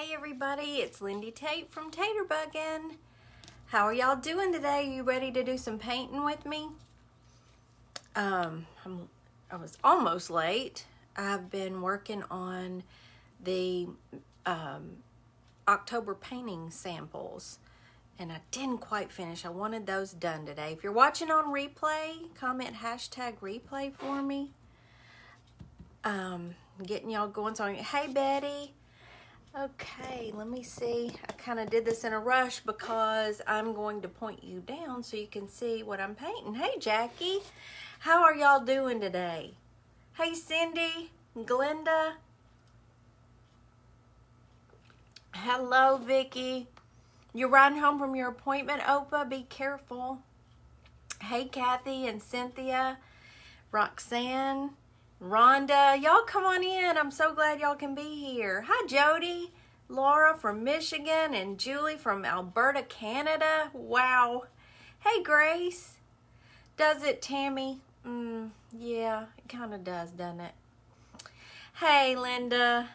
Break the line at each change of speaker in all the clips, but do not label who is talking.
Hey everybody, it's Lindy Tate from Taterbuggin. How are y'all doing today? You ready to do some painting with me? I was almost late. I've been working on the October painting samples and I didn't quite finish. I wanted those done today. If you're watching on replay, comment hashtag replay for me. Getting y'all going. So, hey Betty. Okay, let me see. I kind of did this in a rush because I'm going to point you down so you can see what I'm painting. Hey, Jackie. How are y'all doing today? Hey, Cindy, Glenda. Hello, Vicky. You're riding home from your appointment, Opa? Be careful. Hey, Kathy and Cynthia, Roxanne. Rhonda, y'all come on in. I'm so glad y'all can be here. Hi, Jody, Laura from Michigan, and Julie from Alberta, Canada. Wow. Hey, Grace. Does it, Tammy? Yeah, it kind of does, doesn't it? Hey, Linda.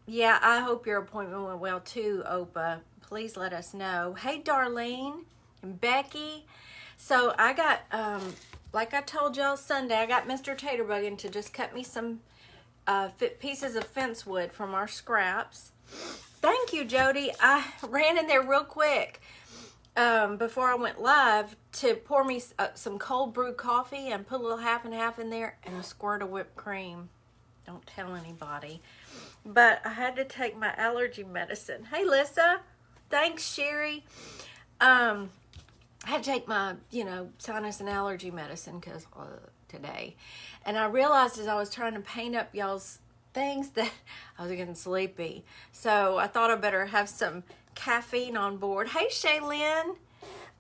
Yeah, I hope your appointment went well too, Opa. Please let us know. Hey, Darlene and Becky. So I got, like I told y'all Sunday, I got Mr. Taterbuggin to just cut me some pieces of fence wood from our scraps. Thank you, Jody. I ran in there real quick before I went live to pour me some cold brew coffee and put a little half and half in there and a squirt of whipped cream. Don't tell anybody. But I had to take my allergy medicine. Hey, Lissa. Thanks, Sherry. I had to take my, sinus and allergy medicine because today. And I realized as I was trying to paint up y'all's things that I was getting sleepy. So I thought I better have some caffeine on board. Hey, Shaylin.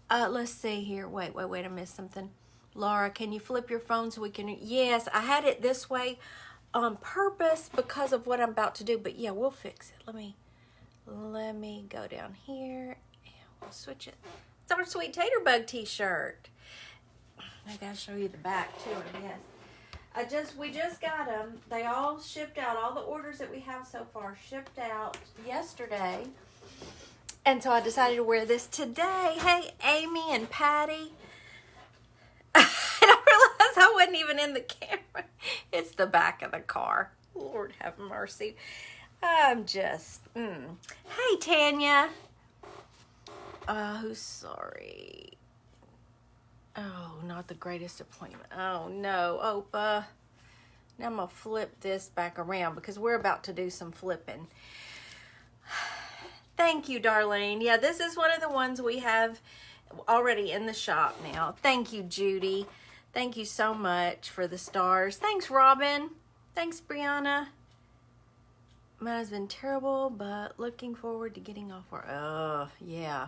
Let's see here. Wait, I missed something. Laura, can you flip your phone so we can... Yes, I had it this way on purpose because of what I'm about to do. But yeah, we'll fix it. Let me go down here and we'll switch it. It's our Sweet Taterbug t-shirt. I gotta show you the back too, I guess. We just got them. They all shipped out. All the orders that we have so far shipped out yesterday. And so I decided to wear this today. Hey, Amy and Patty. I realized I wasn't even in the camera. It's the back of the car. Lord have mercy. I'm just, Hey, Tanya. Who's sorry? Oh, not the greatest appointment. Oh, no, Opa. Now I'm going to flip this back around because we're about to do some flipping. Thank you, Darlene. Yeah, this is one of the ones we have already in the shop now. Thank you, Judy. Thank you so much for the stars. Thanks, Robin. Thanks, Brianna. Mine has been terrible, but looking forward to getting off work. Oh, yeah.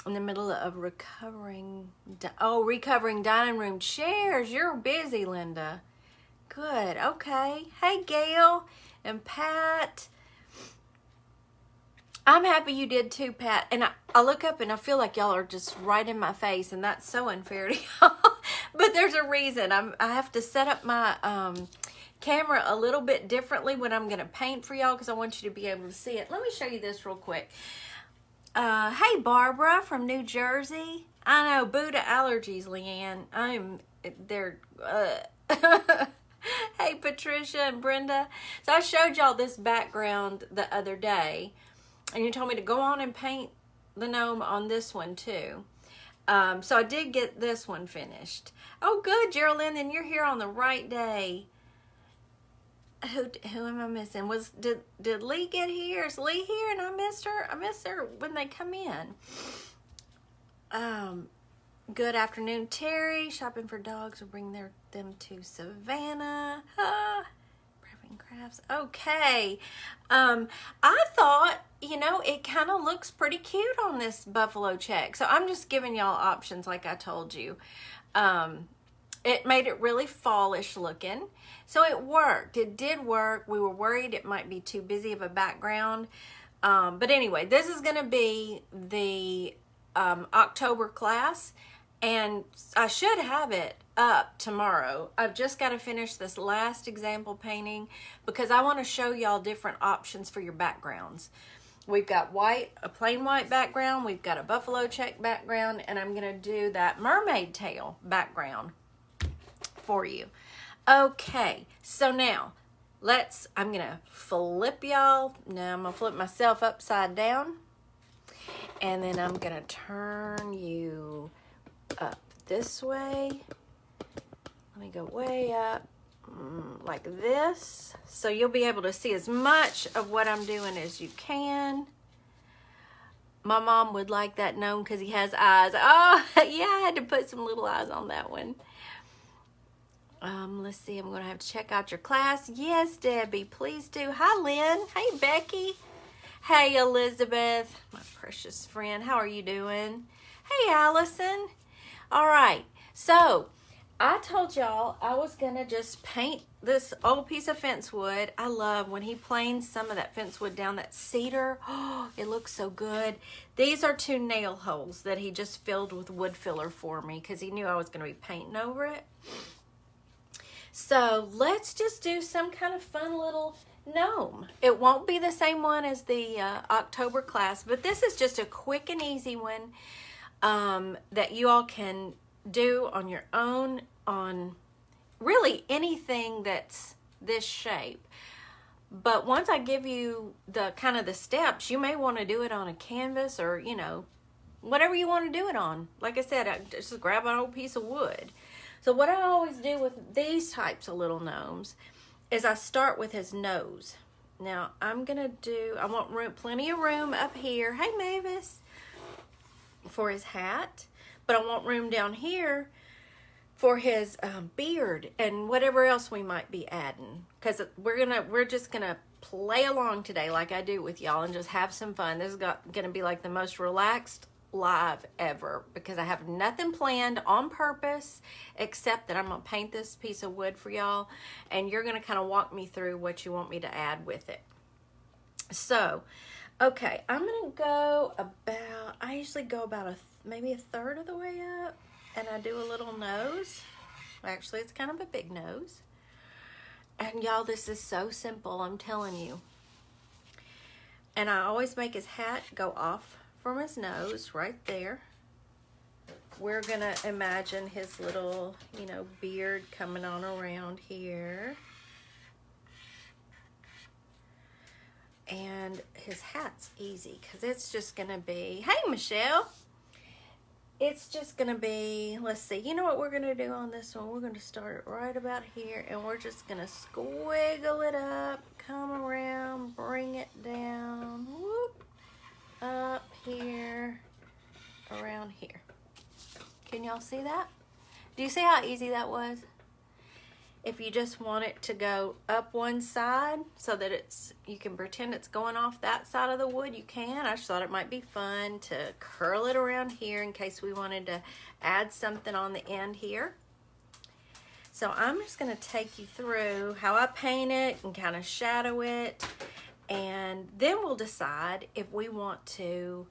In the middle of recovering dining room chairs. You're busy, Linda. Good. Okay. Hey, Gail and Pat. I'm happy you did too, Pat. And I look up and I feel like y'all are just right in my face, and that's so unfair to y'all. But there's a reason. I have to set up my camera a little bit differently when I'm going to paint for y'all because I want you to be able to see it. Let me show you this real quick. Hey, Barbara from New Jersey. I know, boo to allergies, Leanne. Hey, Patricia and Brenda. So I showed y'all this background the other day, and you told me to go on and paint the gnome on this one too. So I did get this one finished. Oh, good, Geraldine, and you're here on the right day. Who am I missing? Did Lee get here? Is Lee here and I missed her? I missed her when they come in. Good afternoon, Terry. Shopping for dogs will bring them to Savannah. Prepping crafts. Okay. I thought, it kind of looks pretty cute on this buffalo check. So I'm just giving y'all options like I told you. It made it really fallish looking. So it worked. It did work. We were worried it might be too busy of a background. But anyway, this is going to be the October class. And I should have it up tomorrow. I've just got to finish this last example painting because I want to show y'all different options for your backgrounds. We've got white, a plain white background. We've got a buffalo check background, and I'm going to do that mermaid tail background for you. Okay, so now I'm going to flip y'all. Now I'm going to flip myself upside down, and then I'm going to turn you up this way. Let me go way up like this, so you'll be able to see as much of what I'm doing as you can. My mom would like that gnome because he has eyes. Oh yeah, I had to put some little eyes on that one. Let's see, I'm gonna have to check out your class. Yes, Debbie, please do. Hi, Lynn. Hey, Becky. Hey, Elizabeth, my precious friend. How are you doing? Hey, Allison. All right, so I told y'all I was gonna just paint this old piece of fence wood. I love when he planes some of that fence wood down, that cedar. Oh, it looks so good. These are 2 nail holes that he just filled with wood filler for me because he knew I was gonna be painting over it. So let's just do some kind of fun little gnome. It won't be the same one as the October class, but this is just a quick and easy one that you all can do on your own on really anything that's this shape. But once I give you the kind of the steps, you may want to do it on a canvas or, you know, whatever you want to do it on. Like I said, I just grab an old piece of wood. So what I always do with these types of little gnomes is I start with his nose. Now I'm gonna I want plenty of room up here. Hey, Mavis. For his hat, but I want room down here for his beard and whatever else we might be adding, because we're just gonna play along today like I do with y'all and just have some fun. This is gonna be like the most relaxed live ever because I have nothing planned on purpose except that I'm gonna paint this piece of wood for y'all, and you're gonna kind of walk me through what you want me to add with it. So okay, I'm gonna go about, I usually go about maybe a third of the way up, and I do a little nose. Actually, it's kind of a big nose. And y'all, this is so simple, I'm telling you. And I always make his hat go off from his nose right there. We're gonna imagine his little, you know, beard coming on around here. And his hat's easy because it's just going to be, hey, Michelle. It's just going to be, let's see, you know what we're going to do on this one? We're going to start it right about here, and we're just going to squiggle it up, come around, bring it down, whoop, up here, around here. Can y'all see that? Do you see how easy that was? If you just want it to go up one side so that you can pretend it's going off that side of the wood, you can. I just thought it might be fun to curl it around here in case we wanted to add something on the end here. So I'm just going to take you through how I paint it and kind of shadow it, and then we'll decide if we want to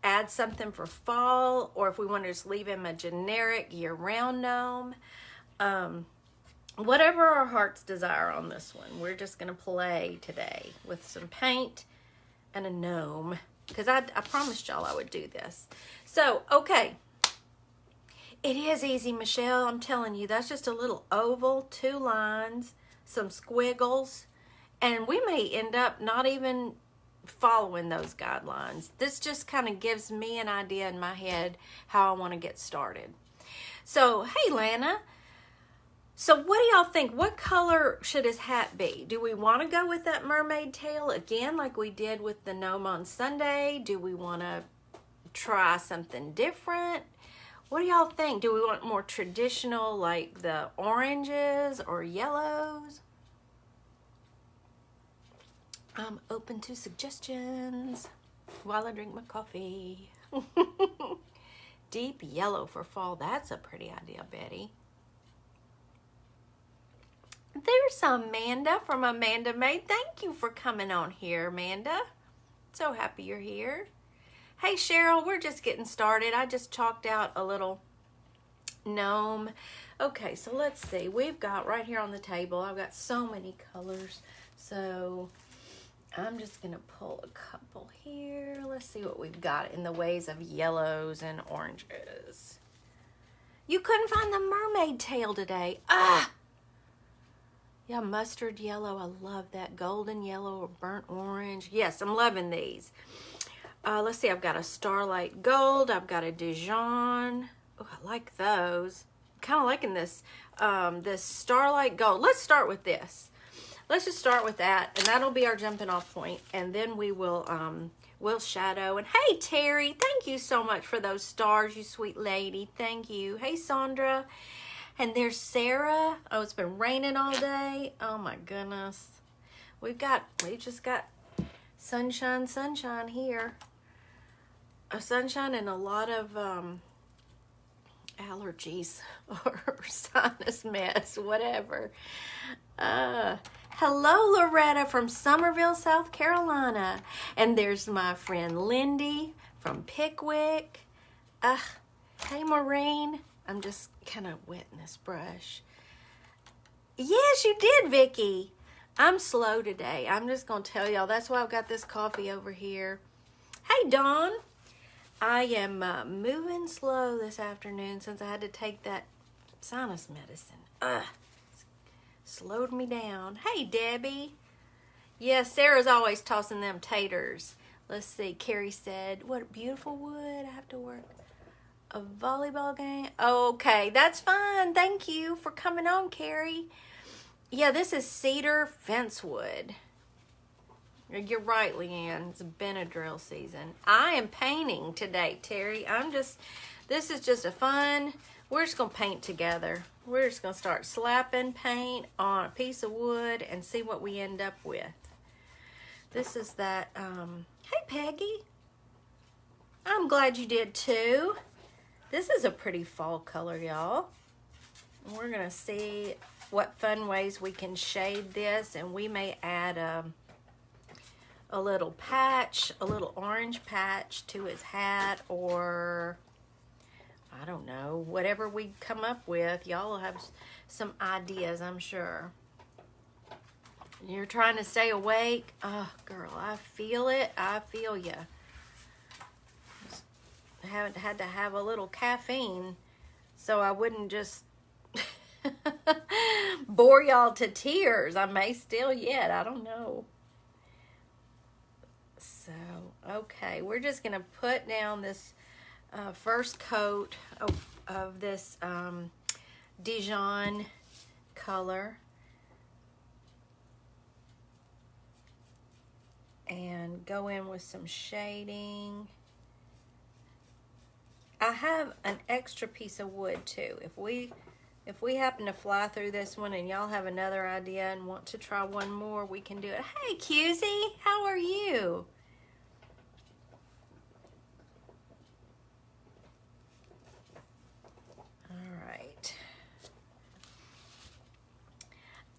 add something for fall or if we want to just leave him a generic year-round gnome. Whatever our heart's desire on this one. We're just gonna play today with some paint and a gnome because I promised y'all I would do this. So, okay. It is easy, Michelle. I'm telling you, that's just a little oval, 2 lines, some squiggles, and we may end up not even following those guidelines. This just kind of gives me an idea in my head how I want to get started. So, hey, Lana. So what do y'all think? What color should his hat be? Do we want to go with that mermaid tail again like we did with the gnome on Sunday? Do we want to try something different? What do y'all think? Do we want more traditional like the oranges or yellows? I'm open to suggestions while I drink my coffee. Deep yellow for fall. That's a pretty idea, Betty. There's Amanda from Amanda May. Thank you for coming on here, Amanda. So happy you're here. Hey Cheryl, we're just getting started. I just chalked out a little gnome. Okay, so let's see. We've got right here on the table, I've got so many colors. So I'm just going to pull a couple here. Let's see what we've got in the ways of yellows and oranges. You couldn't find the mermaid tail today. Ah! Yeah, mustard yellow. I love that. Golden yellow or burnt orange. Yes, I'm loving these. Let's see. I've got a Starlight Gold. I've got a Dijon. Oh, I like those. I'm kind of liking this, this Starlight Gold. Let's start with this. Let's just start with that, and that'll be our jumping off point, and then we will we'll shadow. And hey Terry, thank you so much for those stars, you sweet lady. Thank you. Hey Sandra. And there's Sarah. Oh, it's been raining all day. Oh my goodness. We've just got sunshine here. A sunshine and a lot of allergies or sinus mess, whatever. Hello, Loretta from Summerville, South Carolina. And there's my friend Lindy from Pickwick. Hey, Maureen. I'm just kind of wetting this brush. Yes, you did, Vicky. I'm slow today. I'm just going to tell y'all. That's why I've got this coffee over here. Hey, Dawn. I am moving slow this afternoon since I had to take that sinus medicine. Slowed me down. Hey, Debbie. Yes, Sarah's always tossing them taters. Let's see. Carrie said, what beautiful wood. I have to work a volleyball game. Okay, that's fine. Thank you for coming on, Carrie. Yeah, this is cedar fence wood. You're right, Leanne. It's Benadryl season. I am painting today, Terry. This is just a fun, we're just going to paint together. We're just going to start slapping paint on a piece of wood and see what we end up with. This is that, hey Peggy. I'm glad you did too. This is a pretty fall color, y'all. We're going to see what fun ways we can shade this, and we may add a little patch, a little orange patch to his hat, or I don't know, whatever we come up with. Y'all will have some ideas, I'm sure. You're trying to stay awake. Oh, girl, I feel it. I feel ya. I haven't had to have a little caffeine so I wouldn't just bore y'all to tears. I may still yet. I don't know. So, okay, we're just going to put down this first coat of this Dijon color. And go in with some shading. I have an extra piece of wood too. If we happen to fly through this one and y'all have another idea and want to try one more, we can do it. Hey, Cusie, how are you? All right.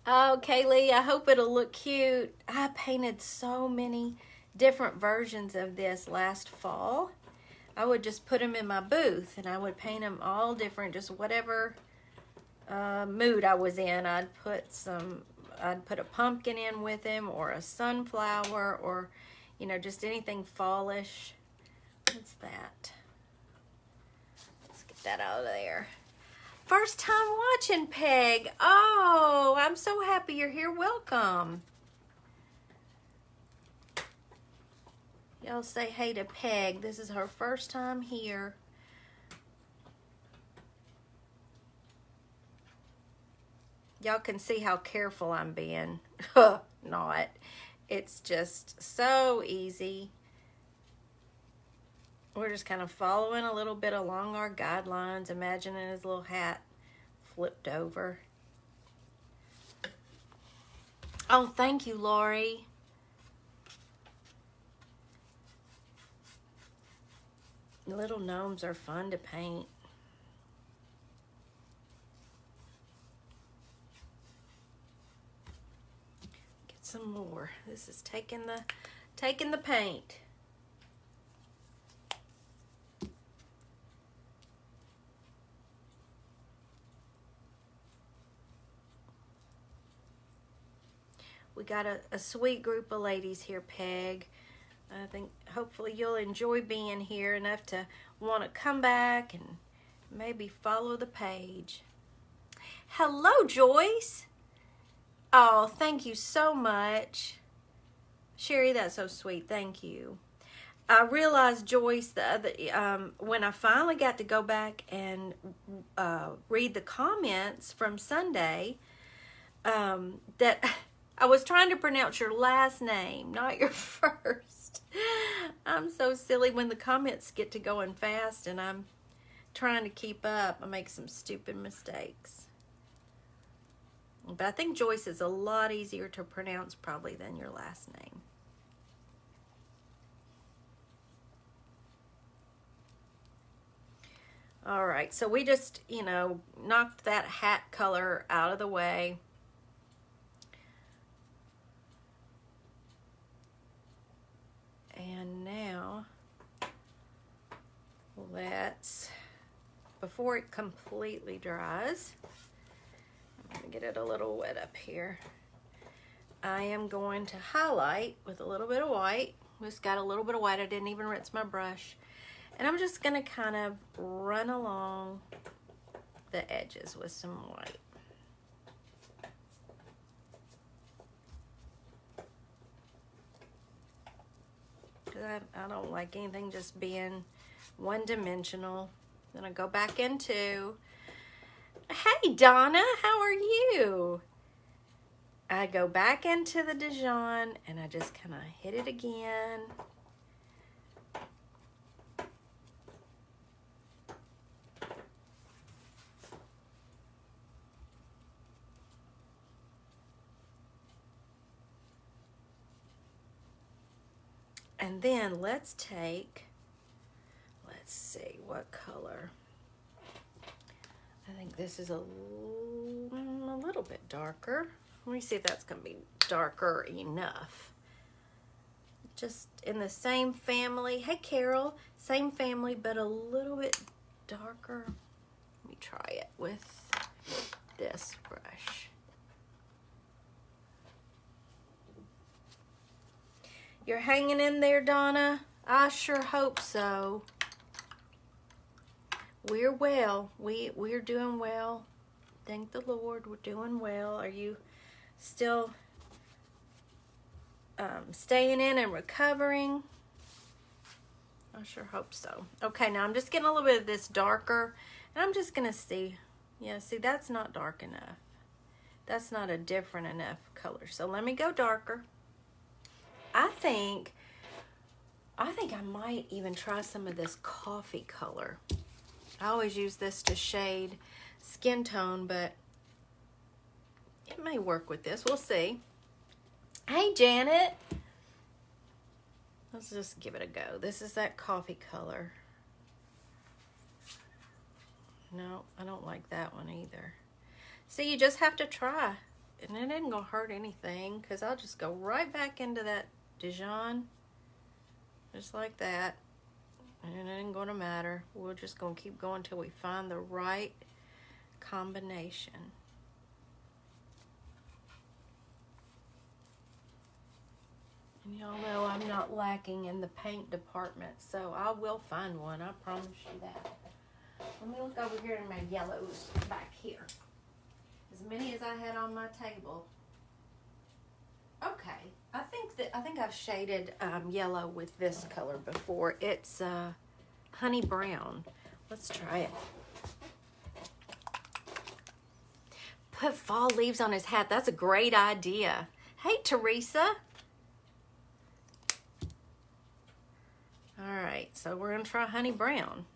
Oh, Kaylee, I hope it'll look cute. I painted so many different versions of this last fall. I would just put them in my booth and I would paint them all different, just whatever mood I was in. I'd put a pumpkin in with him, or a sunflower, or, you know, just anything fallish. What's that? Let's get that out of there. First time watching, Peg. Oh, I'm so happy you're here. Welcome. Y'all say hey to Peg. This is her first time here. Y'all can see how careful I'm being. Not. It's just so easy. We're just kind of following a little bit along our guidelines, imagining his little hat flipped over. Oh, thank you, Lori. Little gnomes are fun to paint. Get some more. This is taking the paint. We got a sweet group of ladies here, Peg. I think hopefully you'll enjoy being here enough to want to come back and maybe follow the page. Hello, Joyce. Oh, thank you so much. Sherry, that's so sweet. Thank you. I realized, Joyce, when I finally got to go back and read the comments from Sunday, that I was trying to pronounce your last name, not your first. I'm so silly when the comments get to going fast and I'm trying to keep up. I make some stupid mistakes. But I think Joyce is a lot easier to pronounce probably than your last name. All right, so we just, knocked that hat color out of the way. And now, before it completely dries, I'm going to get it a little wet up here. I am going to highlight with a little bit of white. Just got a little bit of white. I didn't even rinse my brush. And I'm just going to kind of run along the edges with some white. I don't like anything just being one-dimensional. Then I go back into, hey Donna, how are you? I go back into the Dijon and I just kind of hit it again. And then let's see what color. I think this is a little bit darker. Let me see if that's gonna be darker enough. Just in the same family. Hey Carol, same family, but a little bit darker. Let me try it with this brush. You're hanging in there, Donna? I sure hope so. We're well. We're doing well. Thank the Lord, we're doing well. Are you still staying in and recovering? I sure hope so. Okay, now I'm just getting a little bit of this darker, and I'm just gonna see. Yeah, see, that's not dark enough. That's not a different enough color. So let me go darker. I think I might even try some of this coffee color. I always use this to shade skin tone, but it may work with this. We'll see. Hey, Janet. Let's just give it a go. This is that coffee color. No, I don't like that one either. See, you just have to try. And it isn't going to hurt anything because I'll just go right back into that Dijon. Just like that. And it ain't going to matter. We're just going to keep going until we find the right combination. And y'all know I'm not lacking in the paint department, so I will find one. I promise you that. Let me look over here in my yellows back here. As many as I had on my table. Okay, I think I've shaded yellow with this color before. It's honey brown. Let's try it. Put fall leaves on his hat. That's a great idea. Hey, Teresa. All right, so we're gonna try honey brown.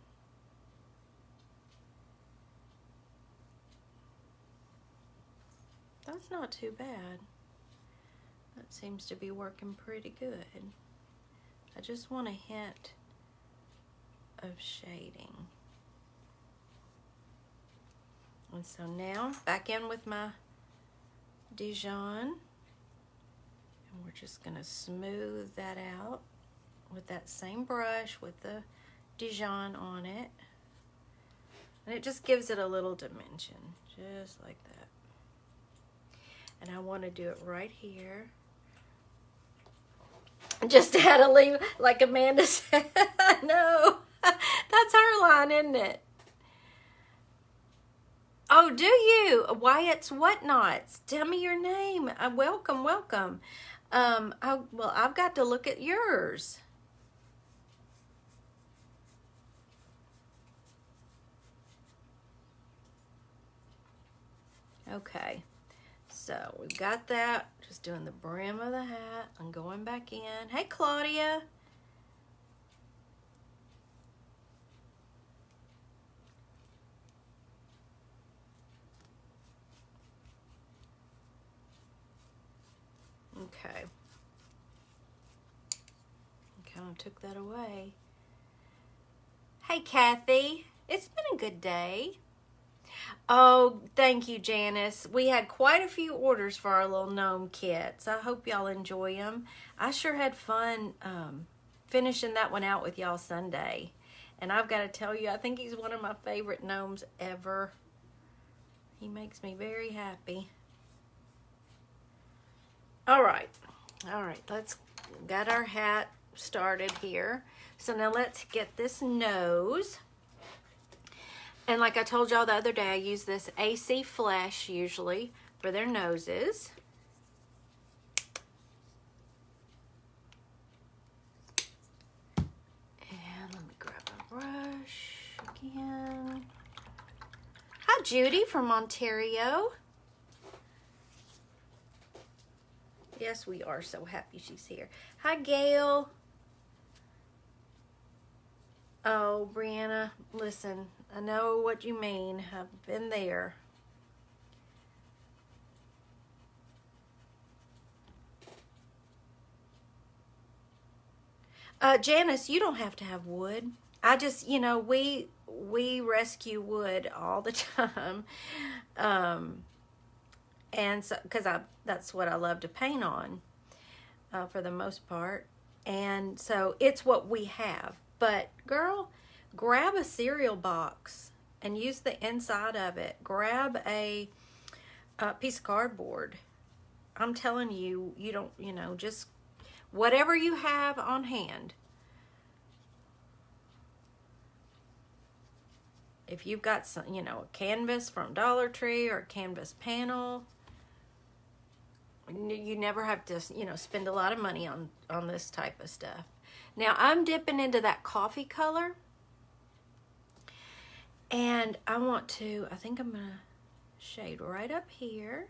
That's not too bad. That seems to be working pretty good. I just want a hint of shading. And so now back in with my Dijon. And we're just gonna smooth that out with that same brush with the Dijon on it. And it just gives it a little dimension, just like that. And I want to do it right here. Just had to leave, like Amanda said. I know. That's her line, isn't it? Oh, do you? Wyatt's Whatnots. Tell me your name. Welcome, welcome. Well, I've got to look at yours. Okay. So we've got that. Just doing the brim of the hat. I'm going back in. Hey, Claudia. Okay. Kind of took that away. Hey, Kathy. It's been a good day. Oh, thank you, Janice. We had quite a few orders for our little gnome kits. I hope y'all enjoy them. I sure had fun finishing that one out with y'all Sunday. And I've got to tell you, I think he's one of my favorite gnomes ever. He makes me very happy. All right, let's got our hat started here. So now let's get this nose. And like I told y'all the other day, I use this AC Flesh usually for their noses. And let me grab a brush again. Hi, Judy from Ontario. Yes, we are so happy she's here. Hi, Gail. Oh, Brianna, listen, I know what you mean. I've been there. Janice, you don't have to have wood. I just, you know, we rescue wood all the time. And so, because that's what I love to paint on, for the most part. And so it's what we have. But girl, grab a cereal box and use the inside of it. Grab a piece of cardboard. I'm telling you, you don't, you know, just whatever you have on hand. If you've got some, you know, a canvas from Dollar Tree or a canvas panel, you never have to, you know, spend a lot of money on this type of stuff. Now I'm dipping into that coffee color, and I want to, I think I'm gonna shade right up here,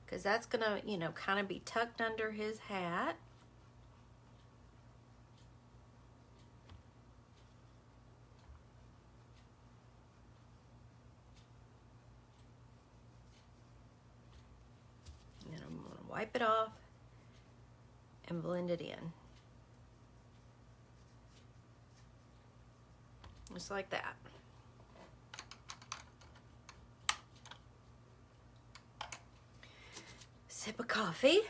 because that's gonna, you know, kind of be tucked under his hat. And I'm gonna wipe it off and blend it in. Just like that. Sip of coffee.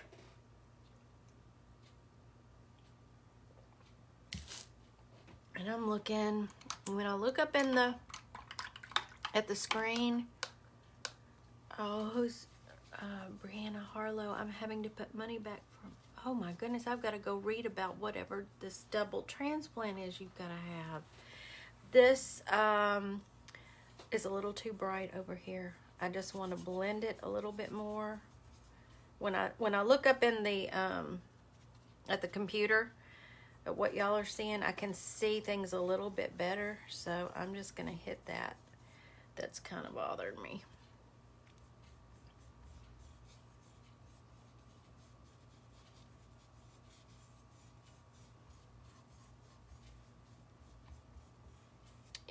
And I'm looking, when I look up in at the screen, oh, who's Brianna Harlow, I'm having to put money back from, oh my goodness, I've got to go read about whatever this double transplant is you've got to have. This is a little too bright over here. I just want to blend it a little bit more. When I look up in the at the computer at what y'all are seeing, I can see things a little bit better. So I'm just gonna hit that. That's kind of bothered me.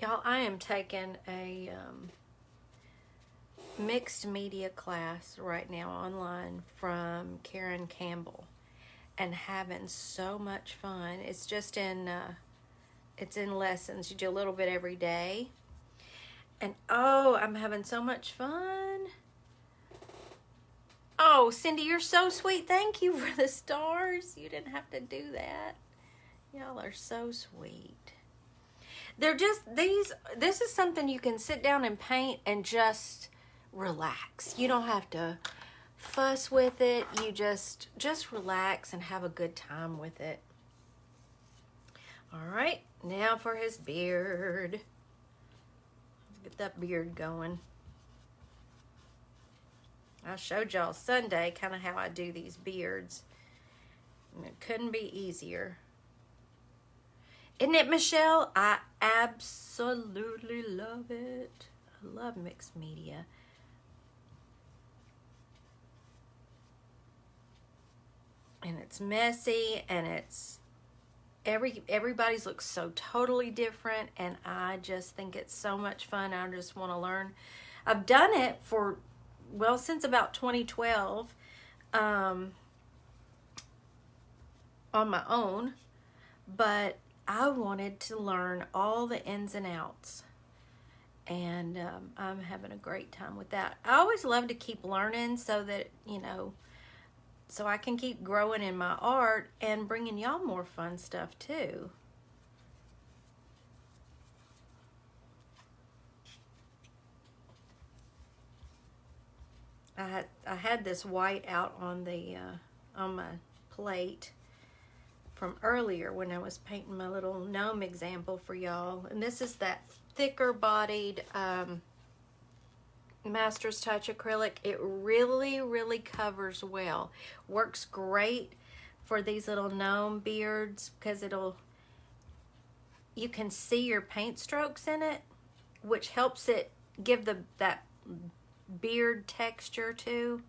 Y'all, I am taking a mixed media class right now online from Karen Campbell, and having so much fun. It's just it's in lessons. You do a little bit every day, and oh, I'm having so much fun. Oh, Cindy, you're so sweet. Thank you for the stars. You didn't have to do that. Y'all are so sweet. They're just this is something you can sit down and paint and just relax. You don't have to fuss with it. You just relax and have a good time with it. All right, now for his beard. Let's get that beard going. I showed y'all Sunday kind of how I do these beards. And it couldn't be easier. Isn't it, Michelle? I absolutely love it. I love mixed media. And it's messy, and it's everybody's looks so totally different, and I just think it's so much fun. I just want to learn. I've done it for, well, since about 2012 on my own, but I wanted to learn all the ins and outs, and I'm having a great time with that. I always love to keep learning so that, you know, so I can keep growing in my art and bringing y'all more fun stuff too. I had this white out on the on my plate from earlier when I was painting my little gnome example for y'all, and this is that thicker bodied Master's Touch acrylic. It really covers well. Works great for these little gnome beards because you can see your paint strokes in it, which helps it give that beard texture to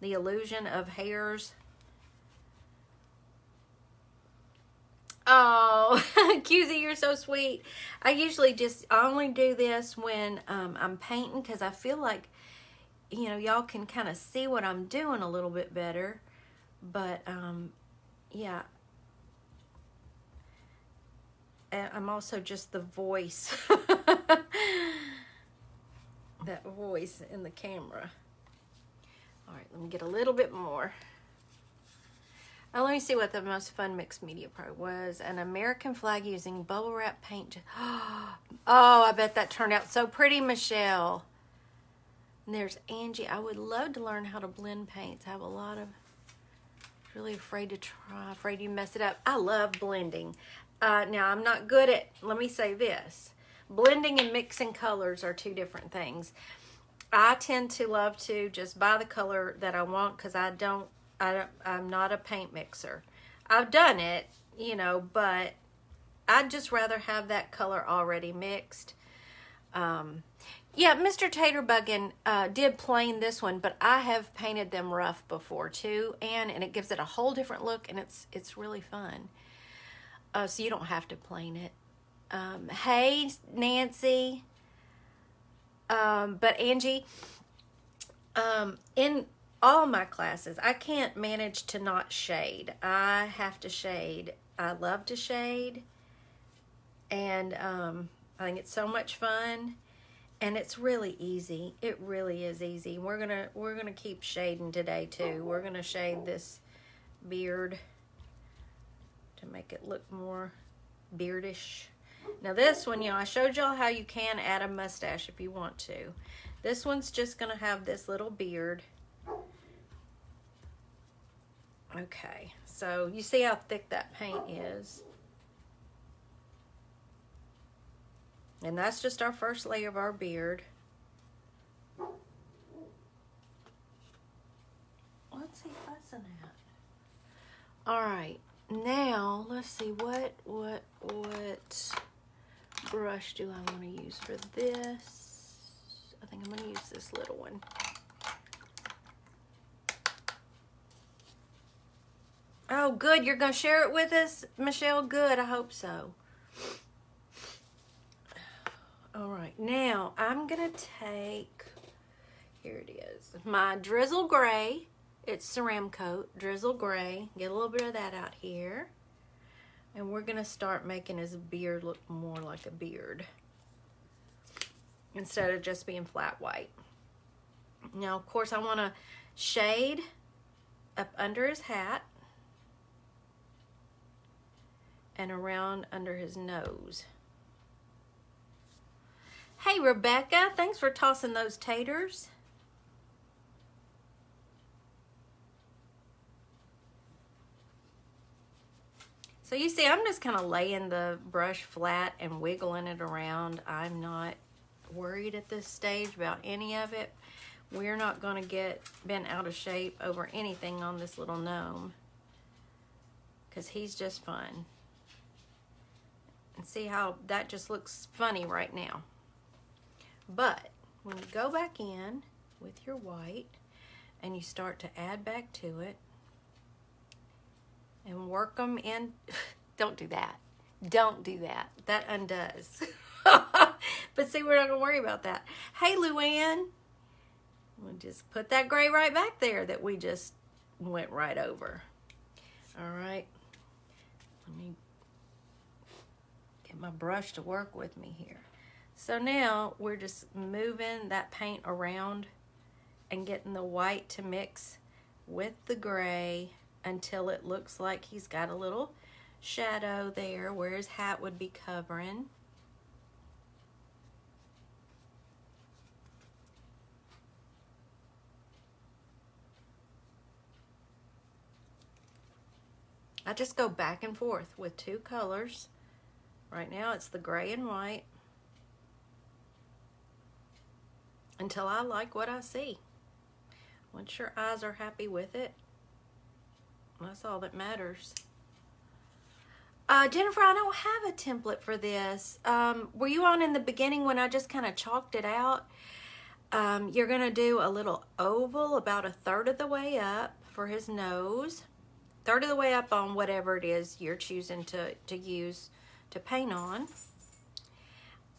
the illusion of hairs. Oh, QZ, you're so sweet. I only do this when I'm painting because I feel like, you know, y'all can kind of see what I'm doing a little bit better. But, yeah. And I'm also just the voice. That voice in the camera. All right, let me get a little bit more. Now, let me see what the most fun mixed media part was. An American flag using bubble wrap paint. Oh, I bet that turned out so pretty, Michelle. And there's Angie. I would love to learn how to blend paints. I have a lot of, really afraid to try, afraid you mess it up. I love blending. Now, I'm not good at, let me say this. Blending and mixing colors are two different things. I tend to love to just buy the color that I want because I'm not a paint mixer. I've done it, you know, but I'd just rather have that color already mixed. Yeah, Mr. Taterbuggin did plane this one, but I have painted them rough before too, and it gives it a whole different look, and it's really fun. So you don't have to plane it. Hey, Nancy. But Angie, in all my classes, I can't manage to not shade. I have to shade. I love to shade, and I think it's so much fun, and it's really easy. It really is easy. We're gonna keep shading today too. We're gonna shade this beard to make it look more beardish. Now this one, you know, I showed y'all how you can add a mustache if you want to. This one's just gonna have this little beard. Okay, so you see how thick that paint is. And that's just our first layer of our beard. What's he fussing at? All right, now let's see what brush do I want to use for this? I think I'm going to use this little one. Oh, good. You're going to share it with us, Michelle? Good. I hope so. All right. Now, I'm going to take, here it is, my Drizzle Gray. It's Ceramcoat, Drizzle Gray. Get a little bit of that out here. And we're going to start making his beard look more like a beard instead of just being flat white. Now, of course, I want to shade up under his hat and around under his nose. Hey, Rebecca, thanks for tossing those taters. So you see, I'm just kind of laying the brush flat and wiggling it around. I'm not worried at this stage about any of it. We're not going to get bent out of shape over anything on this little gnome, because he's just fun. And see how that just looks funny right now. But when you go back in with your white and you start to add back to it and work them in, don't do that. Don't do that. That undoes. But see, we're not going to worry about that. Hey, Luann. We'll just put that gray right back there that we just went right over. All right. Let me get my brush to work with me here. So now we're just moving that paint around and getting the white to mix with the gray until it looks like he's got a little shadow there where his hat would be covering. I just go back and forth with two colors. Right now it's the gray and white until I like what I see. Once your eyes are happy with it, that's all that matters. Jennifer, I don't have a template for this. Were you on in the beginning when I just kind of chalked it out? You're going to do a little oval about a third of the way up for his nose. Third of the way up on whatever it is you're choosing to use to paint on.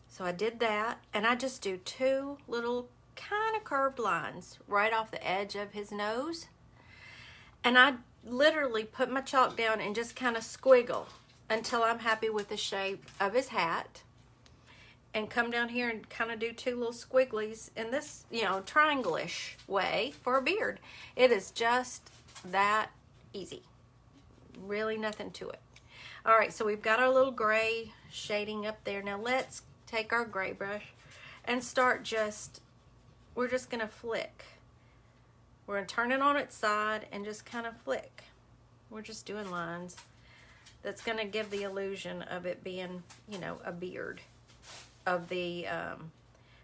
So I did that, and I just do two little kind of curved lines right off the edge of his nose. And I literally put my chalk down and just kind of squiggle until I'm happy with the shape of his hat. And come down here and kind of do two little squigglies in this, you know, triangle-ish way for a beard. It is just that easy. Really nothing to it. All right, so we've got our little gray shading up there. Now let's take our gray brush and start we're just gonna flick. We're gonna turn it on its side and just kind of flick. We're just doing lines. That's gonna give the illusion of it being, you know, a beard of the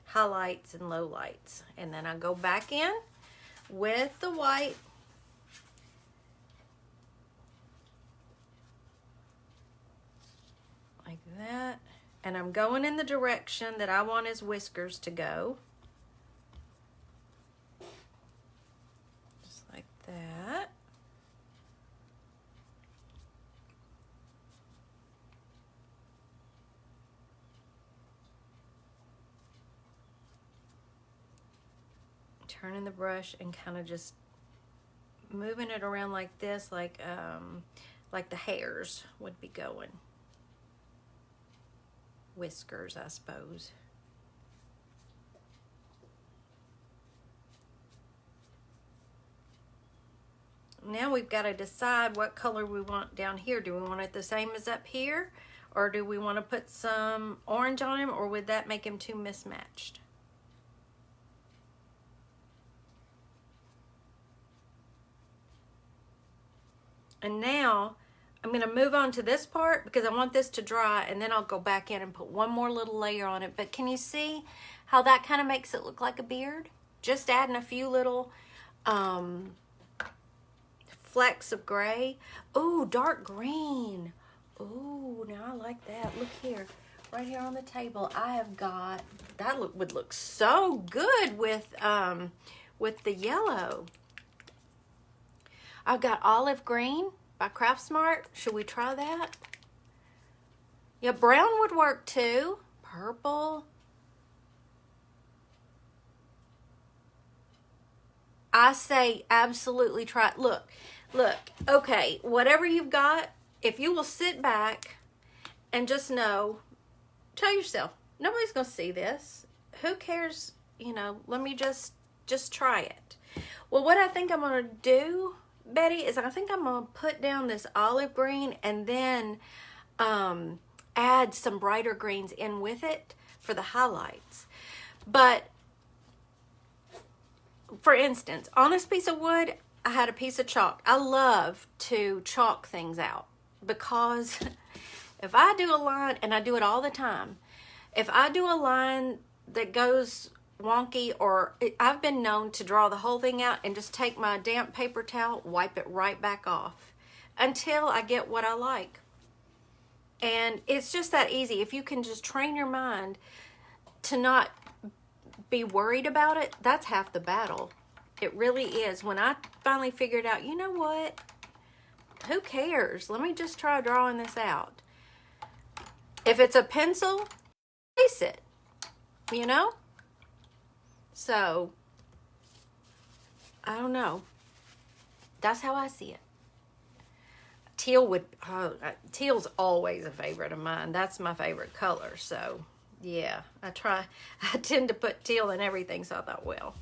highlights and lowlights. And then I go back in with the white. Like that. And I'm going in the direction that I want his whiskers to go. Just like that. Turning the brush and kind of just moving it around like this, like the hairs would be going. Whiskers, I suppose. Now we've got to decide what color we want down here. Do we want it the same as up here? Or do we want to put some orange on him? Or would that make him too mismatched? And now I'm going to move on to this part because I want this to dry, and then I'll go back in and put one more little layer on it. But can you see how that kind of makes it look like a beard? Just adding a few little flecks of gray. Ooh, dark green. Ooh, now I like that. Look here, right here on the table, I have got, that would look so good with the yellow. I've got olive green by Craftsmart. Should we try that? Yeah, brown would work too. Purple. I say absolutely try it. Look. Okay, whatever you've got, if you will sit back and just know, tell yourself, nobody's going to see this. Who cares? You know, let me just try it. Well, what I think I'm going to do, Betty, is I think I'm going to put down this olive green and then add some brighter greens in with it for the highlights. But for instance, on this piece of wood, I had a piece of chalk. I love to chalk things out because if I do a line, and I do it all the time, if I do a line that goes wonky, or I've been known to draw the whole thing out and just take my damp paper towel, wipe it right back off until I get what I like. And it's just that easy. If you can just train your mind to not be worried about it, that's half the battle. It really is. When I finally figured out, you know what? Who cares? Let me just try drawing this out. If it's a pencil, erase it, you know? So, I don't know. That's how I see it. Teal's always a favorite of mine. That's my favorite color. So, yeah, I tend to put teal in everything. So I thought, well,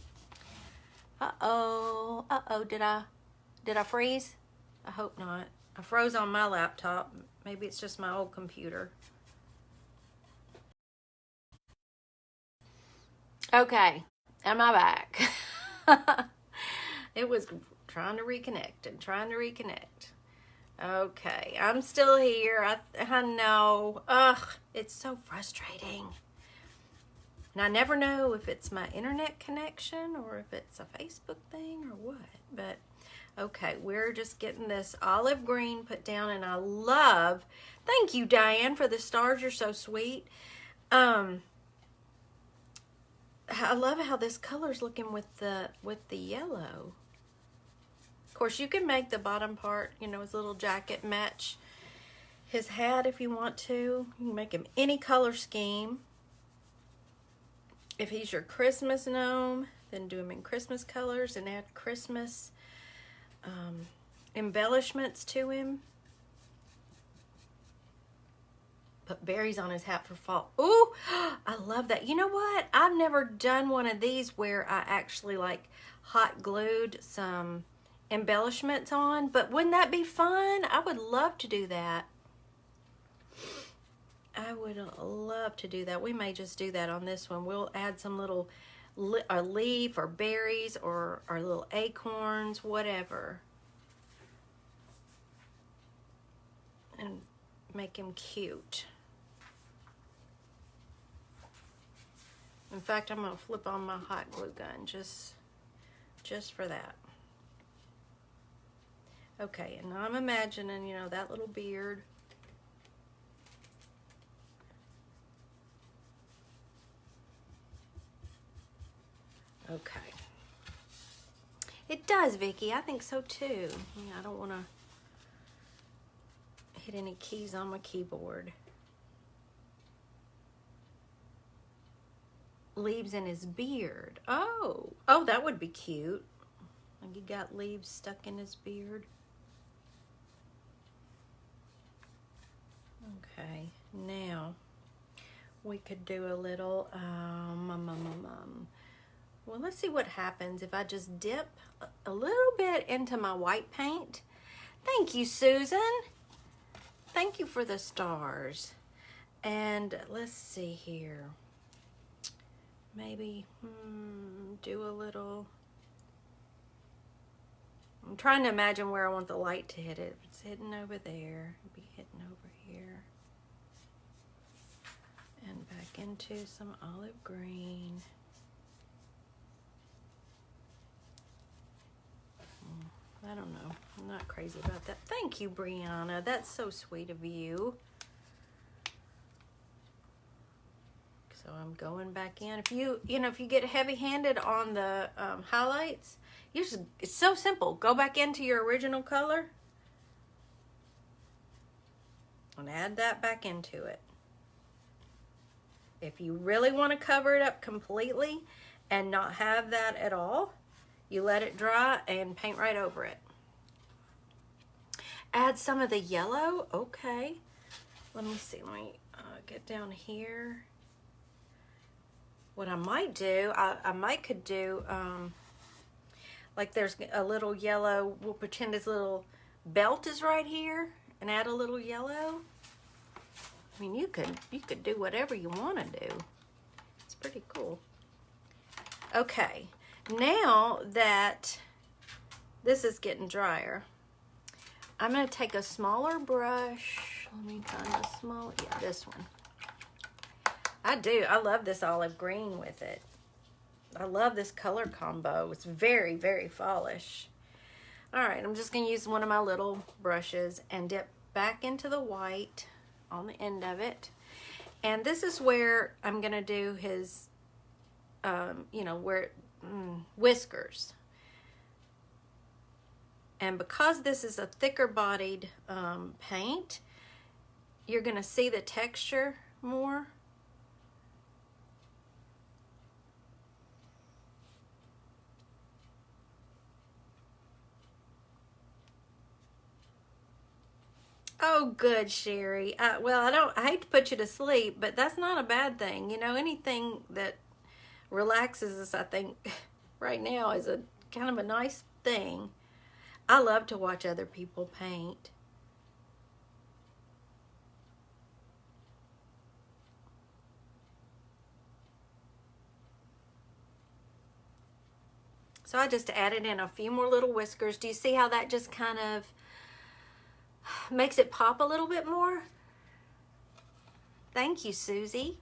did I freeze? I hope not. I froze on my laptop. Maybe it's just my old computer. Okay, am I back? It was trying to reconnect and trying to reconnect. Okay, I'm still here. I know. Ugh, it's so frustrating. And I never know if it's my internet connection or if it's a Facebook thing or what. But, okay, we're just getting this olive green put down. And I love, thank you, Diane, for the stars. You're so sweet. I love how this color's looking with the yellow. Of course, you can make the bottom part, you know, his little jacket match his hat if you want to. You can make him any color scheme. If he's your Christmas gnome, then do him in Christmas colors and add Christmas embellishments to him. Put berries on his hat for fall. Ooh, I love that. You know what? I've never done one of these where I actually like hot glued some embellishments on, but wouldn't that be fun? I would love to do that. I would love to do that. We may just do that on this one. We'll add some little a leaf or berries or little acorns, whatever, and make him cute. In fact, I'm gonna flip on my hot glue gun just for that. Okay, and I'm imagining, you know, that little beard. Okay. It does, Vicky. I think so too. I don't want to hit any keys on my keyboard. Leaves in his beard. Oh, that would be cute. Like he got leaves stuck in his beard. Okay, now we could do a little well, let's see what happens if I just dip a little bit into my white paint. Thank you, Susan. Thank you for the stars. And let's see here. Maybe do a little. I'm trying to imagine where I want the light to hit it. If it's hitting over there, it'll be hitting over here. And back into some olive green. I don't know. I'm not crazy about that. Thank you, Brianna. That's so sweet of you. So I'm going back in. If you get heavy-handed on the highlights, it's so simple. Go back into your original color and add that back into it. If you really want to cover it up completely and not have that at all, you let it dry and paint right over it. Add some of the yellow. Okay. Let me see. Let me get down here. What I might do, I could do, like there's a little yellow. We'll pretend his little belt is right here and add a little yellow. I mean, you could do whatever you want to do. It's pretty cool. Okay. Now that this is getting drier, I'm going to take a smaller brush. Let me find a small, yeah, this one. I love this olive green with it. I love this color combo. It's very, very fallish. All right, I'm just going to use one of my little brushes and dip back into the white on the end of it. And this is where I'm going to do his, you know, whiskers. And because this is a thicker bodied paint, you're going to see the texture more. Oh, good, Sherry. Well, I hate to put you to sleep, but that's not a bad thing. You know, anything that relaxes us, I think, right now is a kind of a nice thing. I love to watch other people paint. So I just added in a few more little whiskers. Do you see how that just kind of makes it pop a little bit more? Thank you, Susie.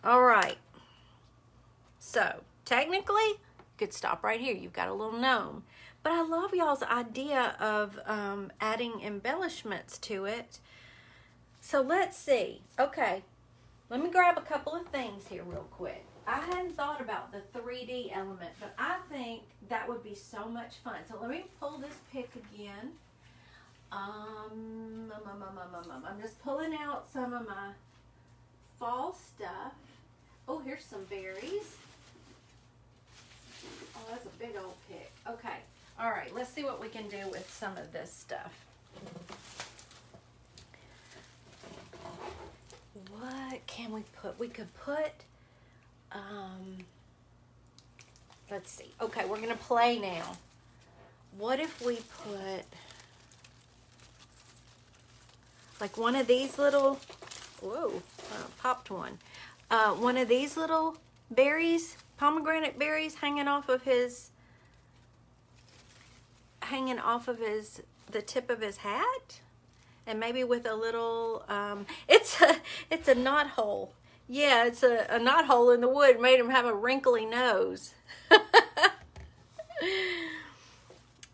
All right. So technically, you could stop right here. You've got a little gnome. But I love y'all's idea of adding embellishments to it. So let's see. Okay, let me grab a couple of things here real quick. I hadn't thought about the 3D element, but I think that would be so much fun. So let me pull this pick again. I'm just pulling out some of my fall stuff. Oh, here's some berries. Oh, that's a big old pick. Okay. All right, let's see what we can do with some of this stuff. What can we put? We could put, let's see. Okay, we're going to play now. What if we put, like one of these little, whoa, popped one. One of these little berries, pomegranate berries hanging off of the tip of his hat, and maybe with a little it's a knot hole. Yeah, it's a knot hole in the wood, made him have a wrinkly nose.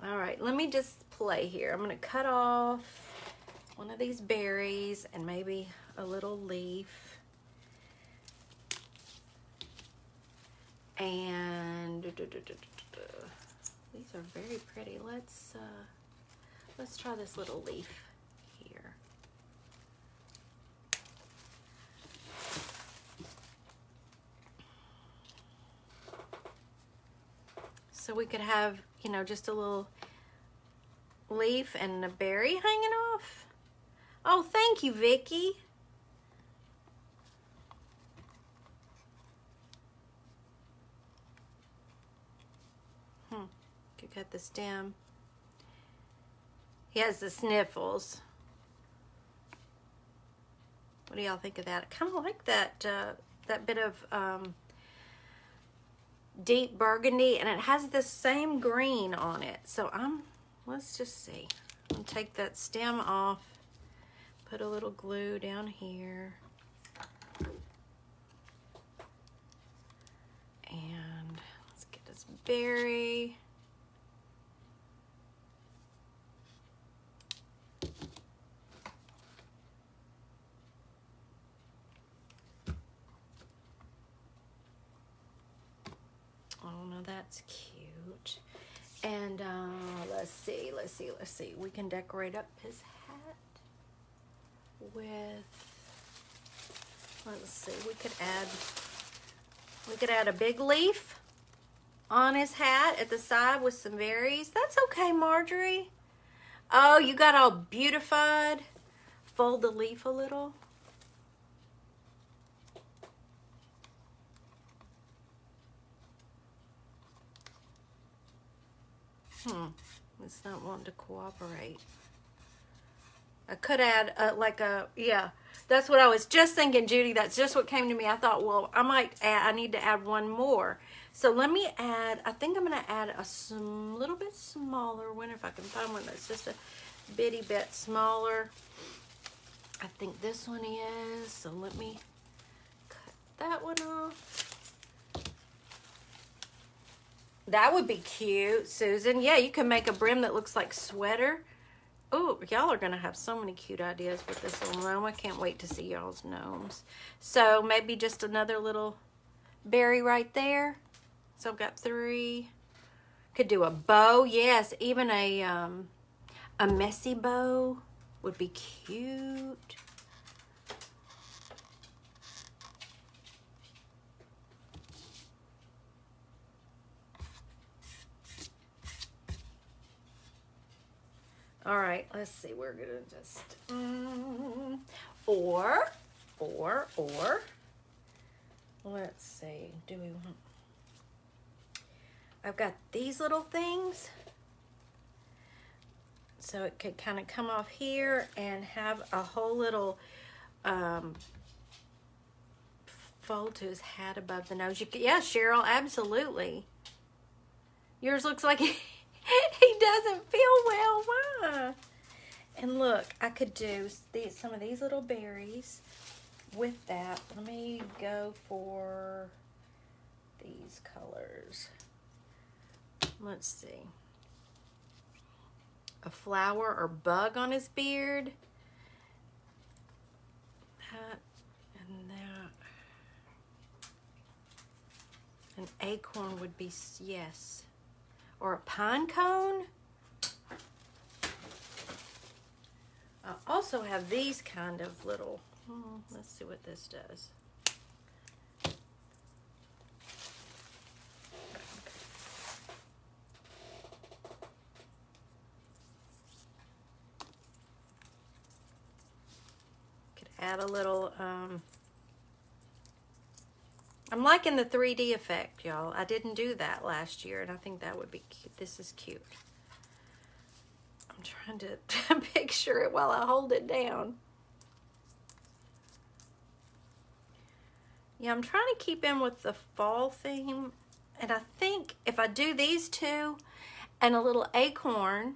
All right, let me just play here. I'm gonna cut off one of these berries and maybe a little leaf, and these are very pretty. Let's try this little leaf here. So we could have, you know, just a little leaf and a berry hanging off. Oh, thank you, Vicky. Could cut the stem. He has the sniffles. What do y'all think of that? I kind of like that that bit of deep burgundy, and it has the same green on it. So let's just see. I'm gonna take that stem off, put a little glue down here, and let's get this berry. Oh no, that's cute. And let's see. We can decorate up his hat with, let's see, we could add a big leaf on his hat at the side with some berries. That's okay, Marjorie. Oh, you got all beautified. Fold the leaf a little. It's not wanting to cooperate. I could add yeah, that's what I was just thinking, Judy. That's just what came to me. I thought, well, I need to add one more. So let me add, I think I'm going to add a little bit smaller one, if I can find one that's just a bitty bit smaller. I think this one is, so let me cut that one off. That would be cute, Susan. Yeah, you can make a brim that looks like sweater. Oh, y'all are going to have so many cute ideas with this little gnome. I can't wait to see y'all's gnomes. So maybe just another little berry right there. So I've got 3. Could do a bow. Yes, even a messy bow would be cute. All right, let's see. We're gonna just or let's see. Do we want? I've got these little things, so it could kind of come off here and have a whole little fold to his hat above the nose. Yeah, Cheryl, absolutely. Yours looks like he doesn't feel well. Why? And look, I could do some of these little berries with that. Let me go for these colors. Let's see. A flower or bug on his beard. That and that. An acorn would be, yes. Or a pine cone. I also have these kind of little, let's see what this does. Could add a little, I'm liking the 3D effect, y'all. I didn't do that last year, and I think that would be cute. This is cute. I'm trying to picture it while I hold it down. Yeah, I'm trying to keep in with the fall theme. And I think if I do these two and a little acorn,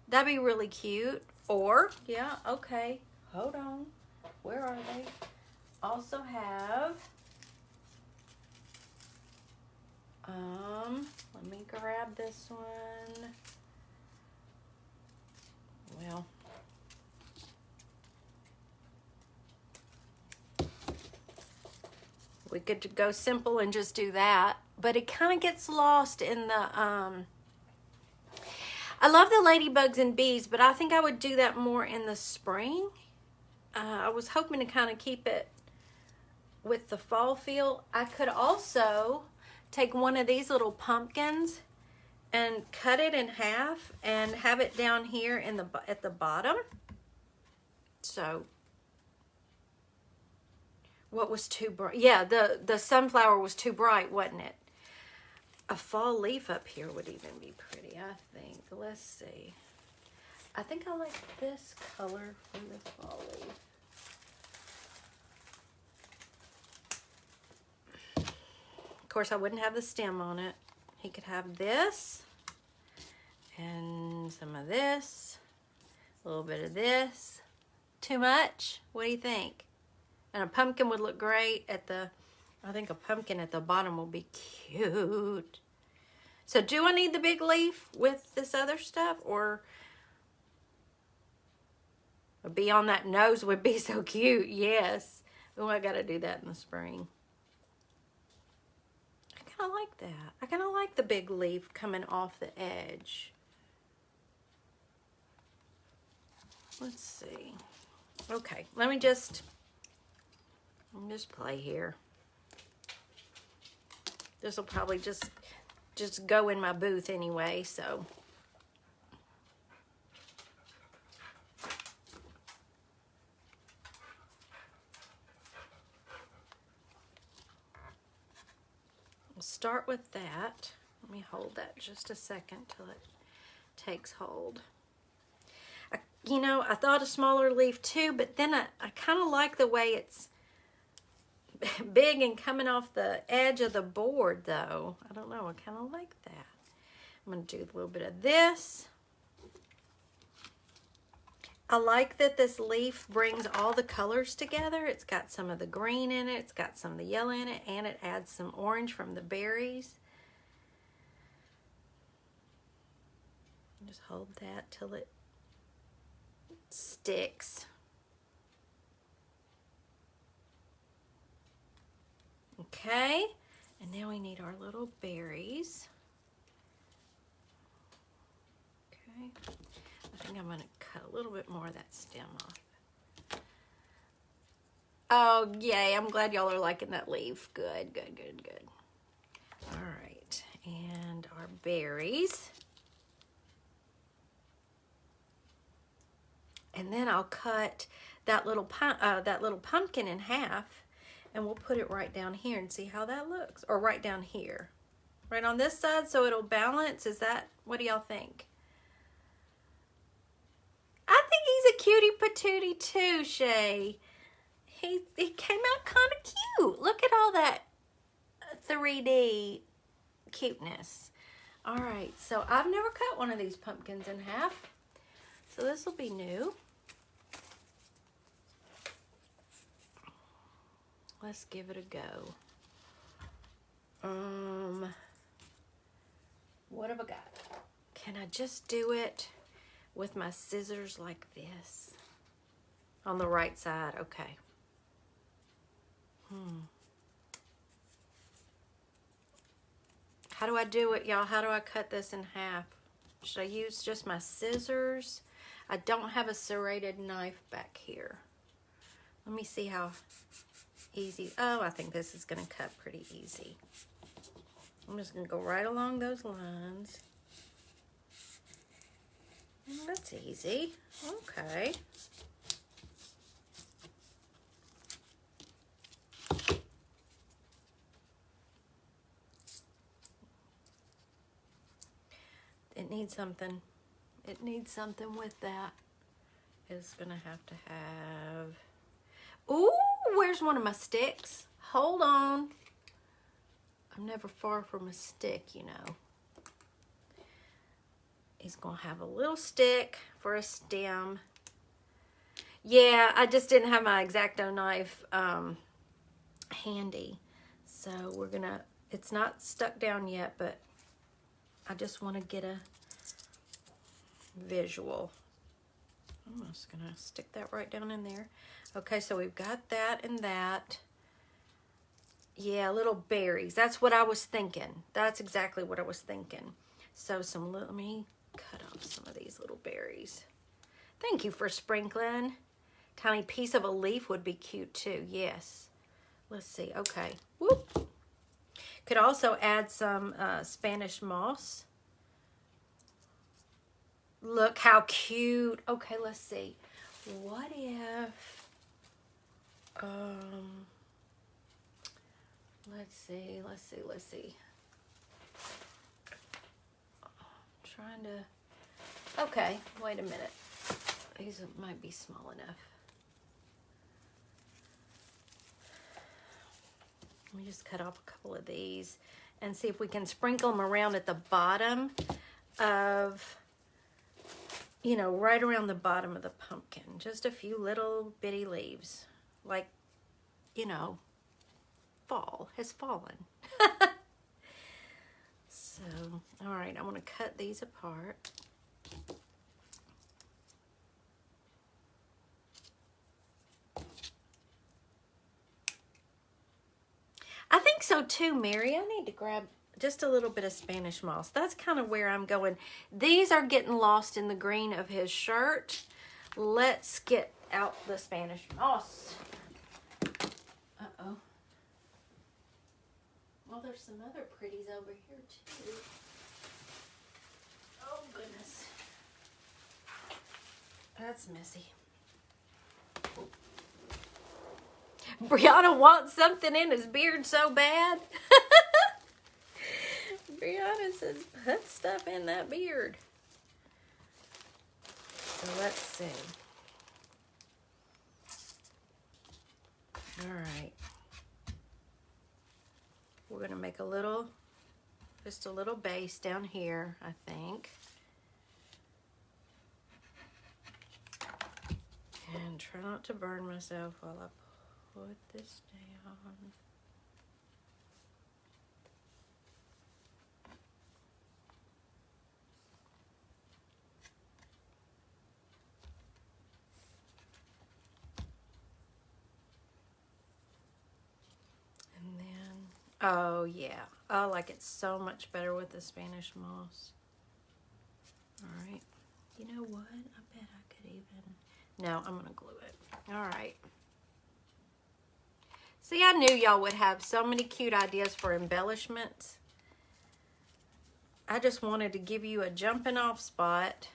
that'd be really cute. Or, yeah, okay, hold on. Where are they? Also have, let me grab this one. Well, we could go simple and just do that, but it kind of gets lost in the, I love the ladybugs and bees, but I think I would do that more in the spring. I was hoping to kind of keep it with the fall feel. I could also take one of these little pumpkins and cut it in half and have it down here in the at the bottom. So what was too bright? Yeah, the sunflower was too bright, wasn't it? A fall leaf up here would even be pretty, I think. Let's see. I think I like this color for the fall leaf. Of course, I wouldn't have the stem on it. He could have this and some of this, a little bit of this. Too much? What do you think? And a pumpkin would look great at the, I think a pumpkin at the bottom will be cute. So do I need the big leaf with this other stuff, or a bee on that nose would be so cute? Yes. Oh, I gotta do that in the spring. I like that. I kind of like the big leaf coming off the edge. Let's see. Okay, let me just play here. This will probably just go in my booth anyway, so. We'll start with that. Let me hold that just a second till it takes hold. you know, I thought a smaller leaf too, but then I kind of like the way it's big and coming off the edge of the board though. I don't know, I kind of like that. I'm going to do a little bit of this. I like that this leaf brings all the colors together. It's got some of the green in it, it's got some of the yellow in it, and it adds some orange from the berries. Just hold that till it sticks. Okay, and now we need our little berries. Okay, I think I'm going to cut a little bit more of that stem off. Oh, yay, I'm glad y'all are liking that leaf. Good, good, good, good. All right, and our berries. And then I'll cut that little pumpkin in half, and we'll put it right down here and see how that looks. Or right down here. Right on this side so it'll balance. Is that, what do y'all think? I think he's a cutie patootie too, Shay. He came out kind of cute. Look at all that 3D cuteness. All right, so I've never cut one of these pumpkins in half. So this will be new. Let's give it a go. What have I got? Can I just do it with my scissors like this? On the right side, okay. How do I do it, y'all? How do I cut this in half? Should I use just my scissors? I don't have a serrated knife back here. Let me see how easy. Oh, I think this is going to cut pretty easy. I'm just going to go right along those lines. That's easy. Okay. It needs something. It needs something with that. It's going to have... Ooh, where's one of my sticks? Hold on. I'm never far from a stick, you know. He's going to have a little stick for a stem. Yeah, I just didn't have my X-Acto knife handy. So we're going to... It's not stuck down yet, but I just want to get a visual. I'm just going to stick that right down in there. Okay, so we've got that and that. Yeah, little berries. That's what I was thinking. That's exactly what I was thinking. So let me cut off some of these little berries. Thank you for sprinkling. Tiny piece of a leaf would be cute too. Yes. Let's see. Okay. Whoop. Could also add some Spanish moss. Look how cute. Okay, let's see. What if... let's see. I'm trying to... Okay, wait a minute. These might be small enough. Let me just cut off a couple of these and see if we can sprinkle them around at the bottom of, you know, right around the bottom of the pumpkin. Just a few little bitty leaves. Like, you know, fall has fallen. So, all right, I want to cut these apart. I think so too, Mary. I need to grab just a little bit of Spanish moss. That's kind of where I'm going. These are getting lost in the green of his shirt. Let's get out the Spanish moss. Uh-oh. Well, there's some other pretties over here too. Oh, goodness. That's messy. Brianna wants something in his beard so bad. Brianna says, put stuff in that beard. So let's see. All right. We're going to make a little, just a little base down here, I think. And try not to burn myself while I put this down. And then, oh yeah, I like it so much better with the Spanish moss. All right, you know what? I bet I could even, no, I'm gonna glue it. All right. See, I knew y'all would have so many cute ideas for embellishments. I just wanted to give you a jumping off spot.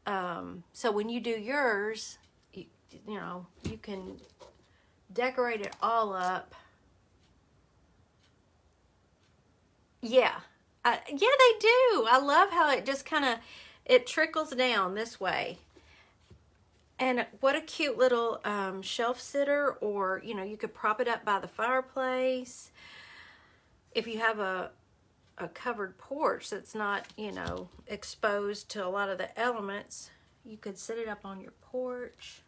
So when you do yours, you know, you can decorate it all up. Yeah. Yeah, they do. I love how it just kind of, it trickles down this way. And what a cute little shelf sitter, or, you know, you could prop it up by the fireplace. If you have a covered porch that's not, you know, exposed to a lot of the elements, you could set it up on your porch.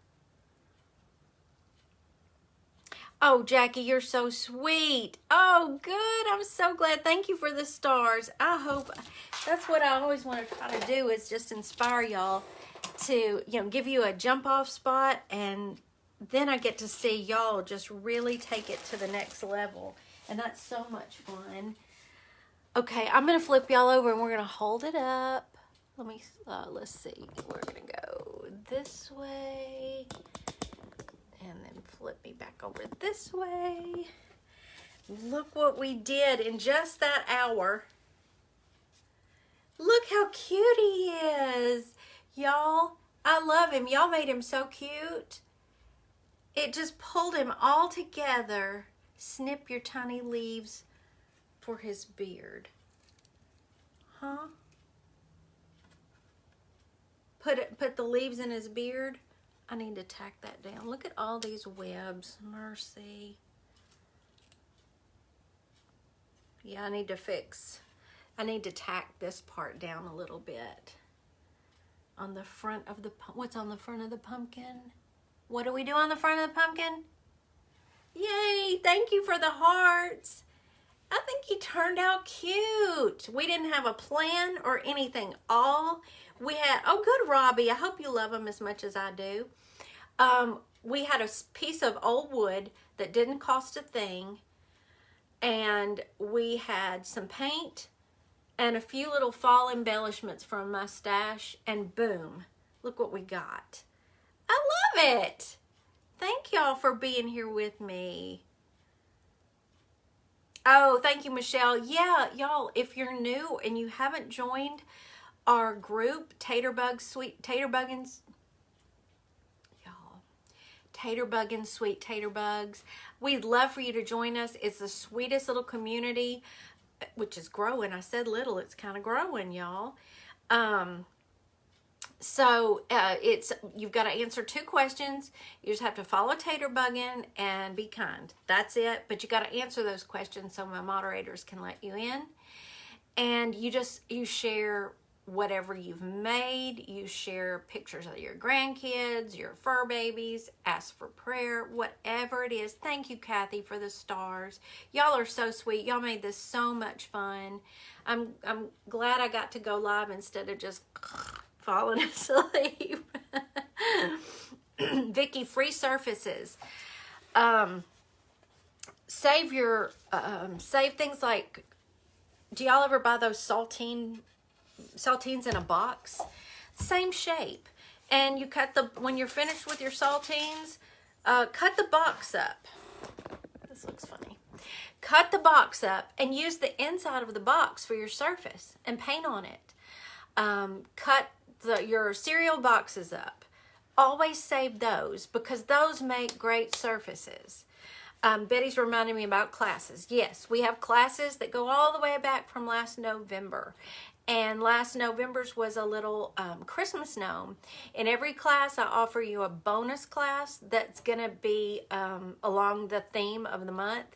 Oh, Jackie, you're so sweet. Oh, good. I'm so glad. Thank you for the stars. I hope that's what I always want to try to do, is just inspire y'all to, you know, give you a jump off spot, and then I get to see y'all just really take it to the next level, and that's so much fun. Okay, I'm gonna flip y'all over and we're gonna hold it up. Let me let's see, we're gonna go this way and then flip me back over this way. Look what we did in just that hour. Look how cute he is. Y'all, I love him. Y'all made him so cute. It just pulled him all together. Snip your tiny leaves for his beard. Huh? Put the leaves in his beard. I need to tack that down. Look at all these webs. Mercy. Yeah, I need to tack this part down a little bit. On the front of the, what's on the front of the pumpkin? What do we do on the front of the pumpkin? Yay, thank you for the hearts. I think he turned out cute. We didn't have a plan or anything. All we had, oh good, Robbie, I hope you love him as much as I do. We had a piece of old wood that didn't cost a thing, and we had some paint and a few little fall embellishments from my stash, and boom, look what we got. I love it. Thank y'all for being here with me. Oh, thank you, Michelle. Yeah, y'all, if you're new and you haven't joined our group, Sweet Tater Buggins, y'all, Tater Buggins, Sweet Tater Bugs, we'd love for you to join us. It's the sweetest little community, which is growing. I said little, it's kind of growing, y'all. You've got to answer 2 questions. You just have to follow Tater Buggin and be kind. That's it. But you got to answer those questions so my moderators can let you in. And you share whatever you've made. You share pictures of your grandkids, your fur babies, ask for prayer, whatever it is. Thank you, Kathy, for the stars. Y'all are so sweet. Y'all made this so much fun. I'm glad I got to go live instead of just falling asleep. Vicky, free surfaces. Save things like, do y'all ever buy those saltines in a box? Same shape. And you when you're finished with your saltines, cut the box up. This looks funny. Cut the box up and use the inside of the box for your surface and paint on it. Cut your cereal boxes up. Always save those because those make great surfaces. Betty's reminding me about classes. Yes, we have classes that go all the way back from last November. And last November's was a little Christmas gnome. In every class, I offer you a bonus class that's going to be along the theme of the month.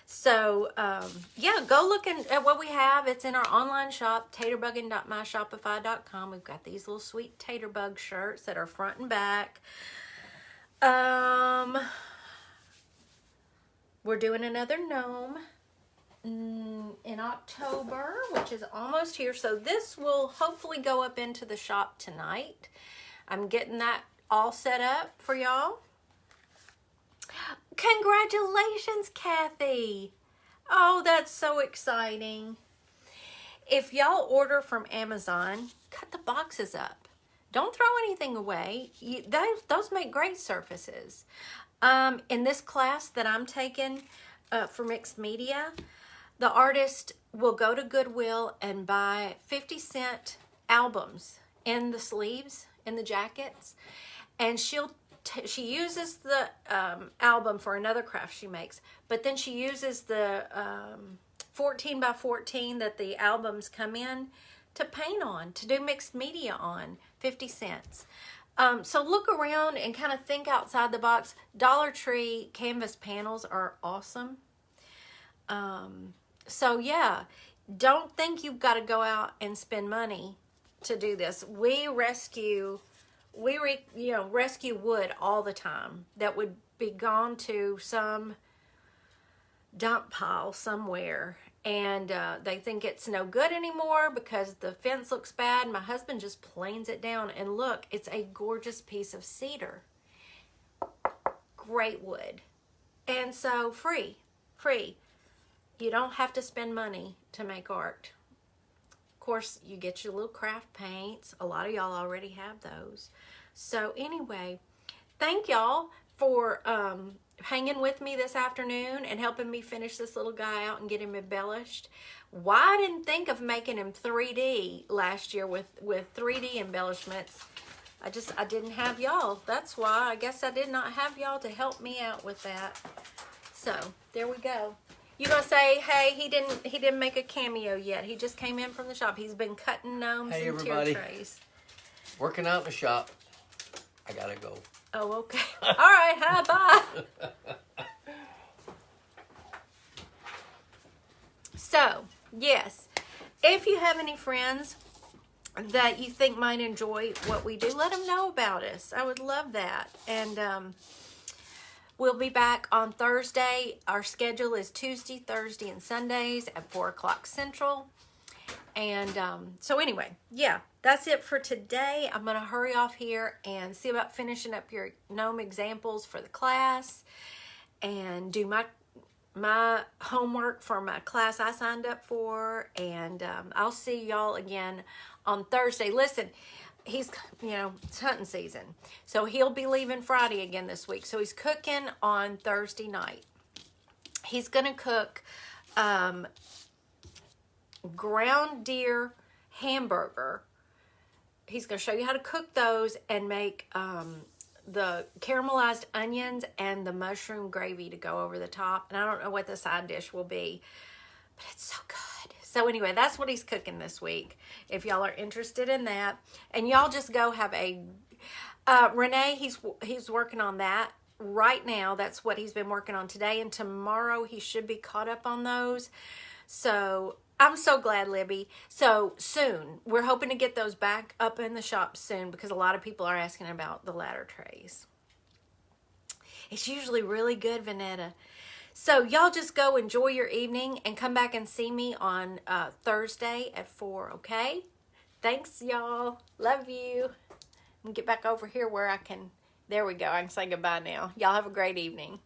So, yeah, go look at what we have. It's in our online shop, taterbugging.myshopify.com. We've got these little sweet Taterbug shirts that are front and back. We're doing another gnome in October, which is almost here. So this will hopefully go up into the shop tonight. I'm getting that all set up for y'all. Congratulations, Kathy. Oh, that's so exciting. If y'all order from Amazon, cut the boxes up. Don't throw anything away. Those make great surfaces. In this class that I'm taking for mixed media, the artist will go to Goodwill and buy 50-cent albums in the sleeves, in the jackets, and she uses the album for another craft she makes, but then she uses the 14 by 14 that the albums come in to paint on, to do mixed media on, 50 cents. So look around and kind of think outside the box. Dollar Tree canvas panels are awesome. So yeah, don't think you've got to go out and spend money to do this. We rescue wood all the time that would be gone to some dump pile somewhere, and they think it's no good anymore because the fence looks bad. My husband just planes it down, and look, it's a gorgeous piece of cedar. Great wood. And so free. You don't have to spend money to make art. Of course, you get your little craft paints. A lot of y'all already have those. So anyway, thank y'all for hanging with me this afternoon and helping me finish this little guy out and get him embellished. Why I didn't think of making him 3D last year with 3D embellishments. I didn't have y'all. That's why. I guess I did not have y'all to help me out with that. So there we go. You gonna say, hey, he didn't make a cameo yet. He just came in from the shop. He's been cutting gnomes and tier trays.
Working out in the shop. I gotta go.
Oh, okay. All right, hi, bye. So, yes, if you have any friends that you think might enjoy what we do, let them know about us. I would love that. And we'll be back on Thursday. Our schedule is Tuesday, Thursday, and Sundays at 4 o'clock Central. And so anyway, yeah, that's it for today. I'm going to hurry off here and see about finishing up your gnome examples for the class and do my homework for my class I signed up for. And I'll see y'all again on Thursday. Listen, he's, it's hunting season. So he'll be leaving Friday again this week. So he's cooking on Thursday night. He's going to cook ground deer hamburger. He's going to show you how to cook those and make the caramelized onions and the mushroom gravy to go over the top. And I don't know what the side dish will be, but it's so good. So anyway, that's what he's cooking this week, if y'all are interested in that. And y'all just go have a Renee, he's working on that right now. That's what he's been working on today, and tomorrow he should be caught up on those. So I'm so glad, Libby. So soon, we're hoping to get those back up in the shop soon because a lot of people are asking about the ladder trays. It's usually really good, Vanetta. So y'all just go enjoy your evening and come back and see me on Thursday at 4, okay? Thanks, y'all. Love you. Get back over here where I can, there we go. I can say goodbye now. Y'all have a great evening.